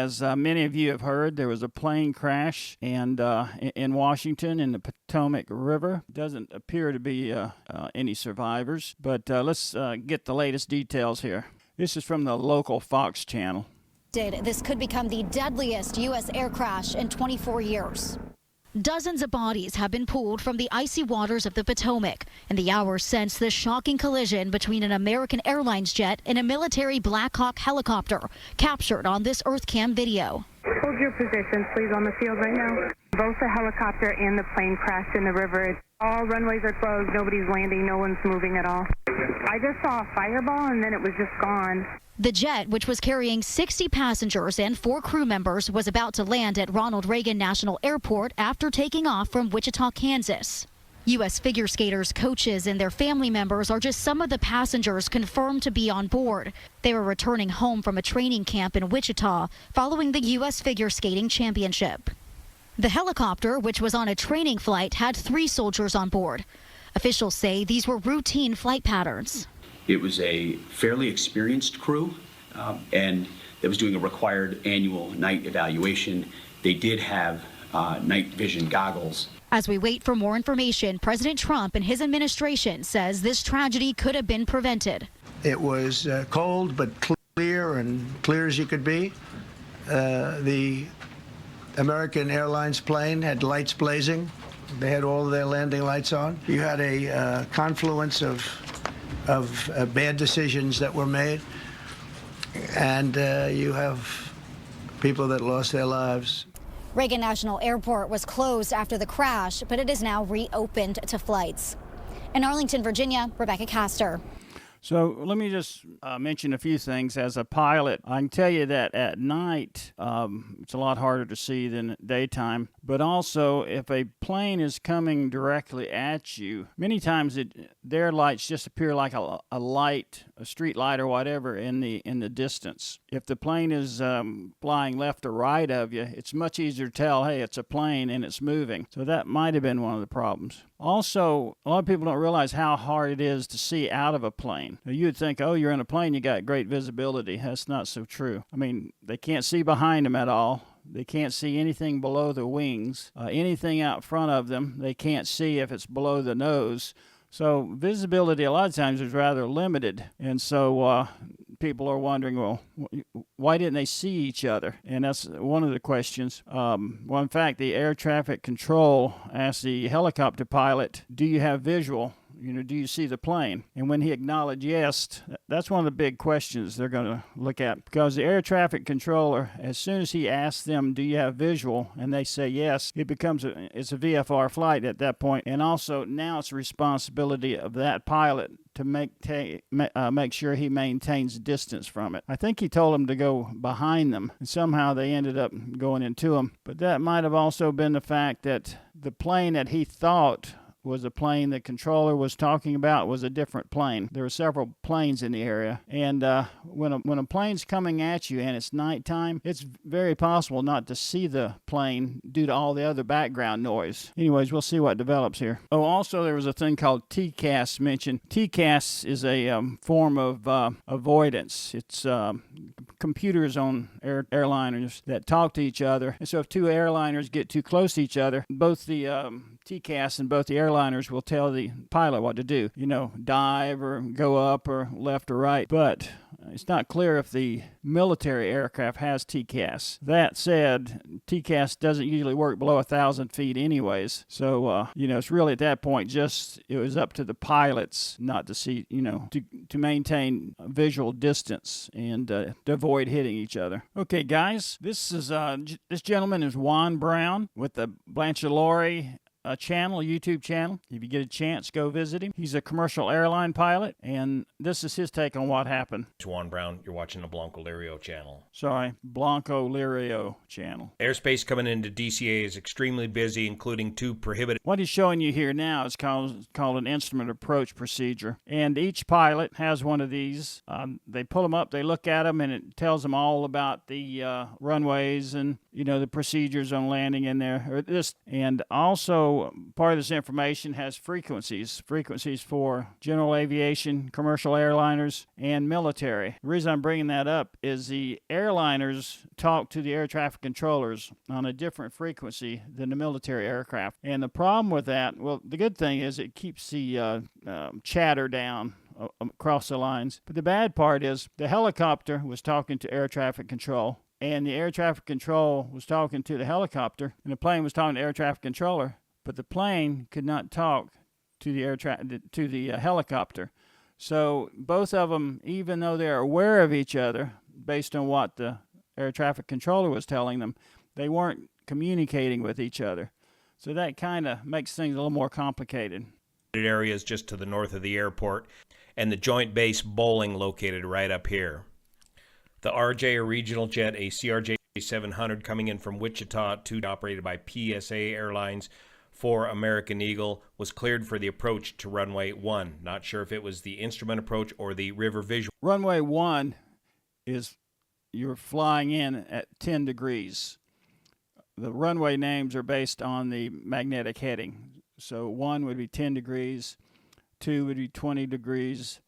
As many of you have heard, there was a plane crash and in Washington in the Potomac River. Doesn't appear to be any survivors, but let's get the latest details here. This is from the local Fox channel. This could become the deadliest U.S. air crash in 24 years. Dozens of bodies have been pulled from the icy waters of the Potomac in the hours since the shocking collision between an American Airlines jet and a military Black Hawk helicopter captured on this EarthCam video. Hold your positions, please, on the field right now. Both the helicopter and the plane crashed in the river. All runways are closed. Nobody's landing. No one's moving at all. I just saw a fireball, and then it was just gone. The jet, which was carrying 60 passengers and 4 crew members, was about to land at Ronald Reagan National Airport after taking off from Wichita, Kansas. U.S. figure skaters, coaches, and their family members are just some of the passengers confirmed to be on board. They were returning home from a training camp in Wichita following the U.S. Figure Skating Championship. The helicopter, which was on a training flight, had 3 soldiers on board. Officials say these were routine flight patterns. It was a fairly experienced crew, and that was doing a required annual night evaluation. They did have night vision goggles. As we wait for more information, President Trump and his administration says this tragedy could have been prevented. It was cold but clear, and clear as you could be. The American Airlines plane had lights blazing. They had all of their landing lights on. You had a confluence of bad decisions that were made, and you have people that lost their lives. Reagan National Airport was closed after the crash, but it is now reopened to flights. In Arlington, Virginia, Rebecca Castor. So let me just mention a few things. As a pilot, I can tell you that at night, it's a lot harder to see than at daytime. But also, if a plane is coming directly at you, many times their lights just appear like a light, a street light or whatever in the distance. If the plane is flying left or right of you, it's much easier to tell, hey, it's a plane and it's moving. So that might have been one of the problems. Also, a lot of people don't realize how hard it is to see out of a plane. Now, you'd think, oh, you're in a plane, you got great visibility. That's not so true. I mean, they can't see behind them at all. They can't see anything below the wings. Anything out front of them, they can't see if it's below the nose. So visibility a lot of times is rather limited. And so people are wondering, well, why didn't they see each other? And that's one of the questions. Well, in fact, the air traffic control asked the helicopter pilot, do you have visual? Do you see the plane? And when he acknowledged yes, that's one of the big questions they're going to look at. Because the air traffic controller, as soon as he asks them, do you have visual? And they say yes, it's a VFR flight at that point. And also now it's the responsibility of that pilot to make sure he maintains distance from it. I think he told them to go behind them, and somehow they ended up going into them. But that might have also been the fact that the plane that he thought was a plane the controller was talking about was a different plane. There were several planes in the area, and when a plane's coming at you and it's nighttime, it's very possible not to see the plane due to all the other background noise. Anyways, we'll see what develops here. Oh, also there was a thing called TCAS mentioned. TCAS is a form of avoidance. It's computers on airliners that talk to each other. And so if two airliners get too close to each other, both the TCAS and both the airliners will tell the pilot what to do. Dive or go up or left or right. But it's not clear if the military aircraft has TCAS. That said, TCAS doesn't usually work below 1,000 feet anyways. So, it's really at that point it was up to the pilots not to see, to maintain visual distance and to avoid hitting each other. Okay, guys, this gentleman is Juan Brown with the Blanchalori YouTube channel. If you get a chance, go visit him. He's a commercial airline pilot, and this is his take on what happened. Juan Brown, you're watching the Blanco Lirio channel. Sorry, Blanco Lirio channel. Airspace coming into DCA is extremely busy, including 2 prohibited. What he's showing you here now is called an instrument approach procedure, and each pilot has one of these. They pull them up, they look at them, and it tells them all about the runways and the procedures on landing in there. And also also, part of this information has frequencies for general aviation, commercial airliners, and military. The reason I'm bringing that up is the airliners talk to the air traffic controllers on a different frequency than the military aircraft. And the problem with that, well, the good thing is it keeps the chatter down across the lines. But the bad part is the helicopter was talking to air traffic control, and the air traffic control was talking to the helicopter, and the plane was talking to the air traffic controller, but the plane could not talk to the helicopter. So both of them, even though they're aware of each other, based on what the air traffic controller was telling them, they weren't communicating with each other. So that kind of makes things a little more complicated. Areas just to the north of the airport, and the Joint Base Bowling located right up here. The RJ, or regional jet, a CRJ 700 coming in from Wichita, operated by PSA Airlines for American Eagle, was cleared for the approach to runway 1. Not sure if it was the instrument approach or the river visual. Runway 1 is you're flying in at 10 degrees. The runway names are based on the magnetic heading. So 1 would be 10 degrees, 2 would be 20 degrees,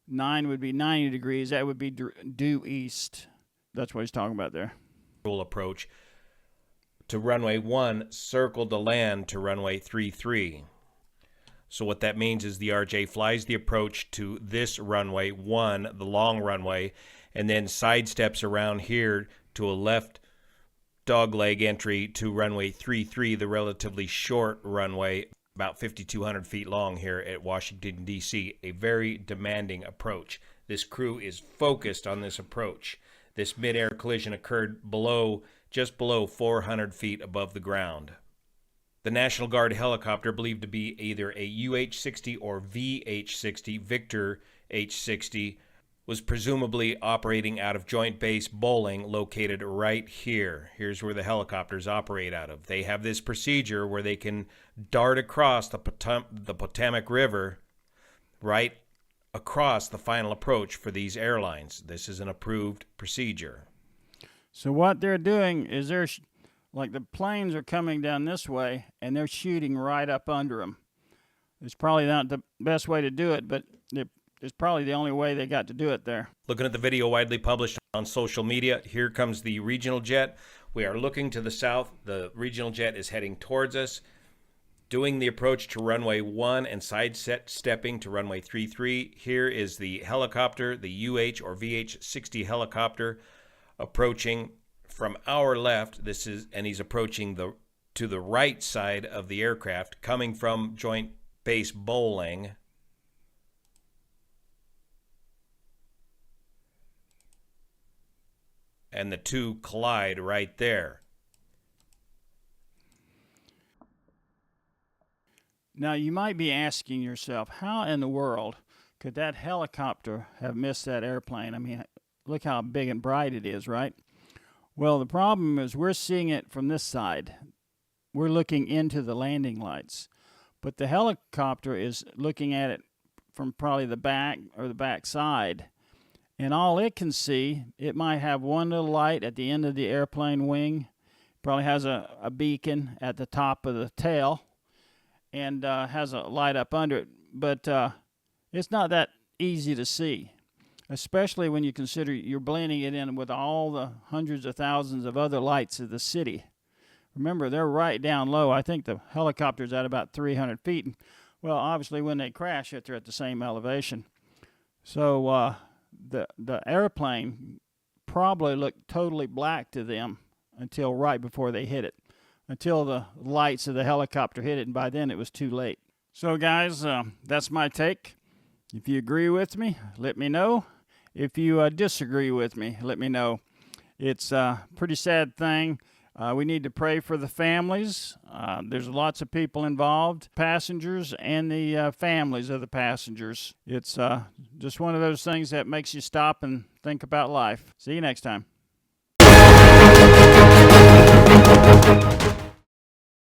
9 would be 90 degrees. That would be due east. That's what he's talking about there. Approach to runway 1, circled to land to runway 33. So what that means is the RJ flies the approach to this runway 1, the long runway, and then sidesteps around here to a left dogleg entry to runway 33, the relatively short runway, about 5,200 feet long here at Washington, D.C., a very demanding approach. This crew is focused on this approach. This mid-air collision occurred just below 400 feet above the ground. The National Guard helicopter, believed to be either a UH-60 or VH-60, Victor H-60, was presumably operating out of Joint Base Bowling, located right here. Here's where the helicopters operate out of. They have this procedure where they can dart across the Potomac River right across the final approach for these airlines. This is an approved procedure. So what they're doing is like the planes are coming down this way, and they're shooting right up under them. It's probably not the best way to do it, but it's probably the only way they got to do it there. Looking at the video widely published on social media, here comes the regional jet. We are looking to the south. The regional jet is heading towards us, doing the approach to runway 1 and stepping to runway 33. Here is the helicopter, the UH or VH-60 helicopter, approaching from our left. And he's approaching to the right side of the aircraft, coming from Joint Base Bowling. And the two collide right there. Now, you might be asking yourself, how in the world could that helicopter have missed that airplane? I mean, look how big and bright it is, right? Well, the problem is we're seeing it from this side. We're looking into the landing lights. But the helicopter is looking at it from probably the back or the back side. And all it can see, it might have one little light at the end of the airplane wing. Probably has a beacon at the top of the tail, and has a light up under it. But it's not that easy to see, especially when you consider you're blending it in with all the hundreds of thousands of other lights of the city. Remember, they're right down low. I think the helicopter's at about 300 feet. Well, obviously, when they crash it, they're at the same elevation. So the airplane probably looked totally black to them until right before they hit it, until the lights of the helicopter hit it, and by then it was too late. So guys, that's my take. If you agree with me, let me know. If you disagree with me, let me know. It's a pretty sad thing. We need to pray for the families. There's lots of people involved, passengers and the families of the passengers. It's just one of those things that makes you stop and think about life. See you next time.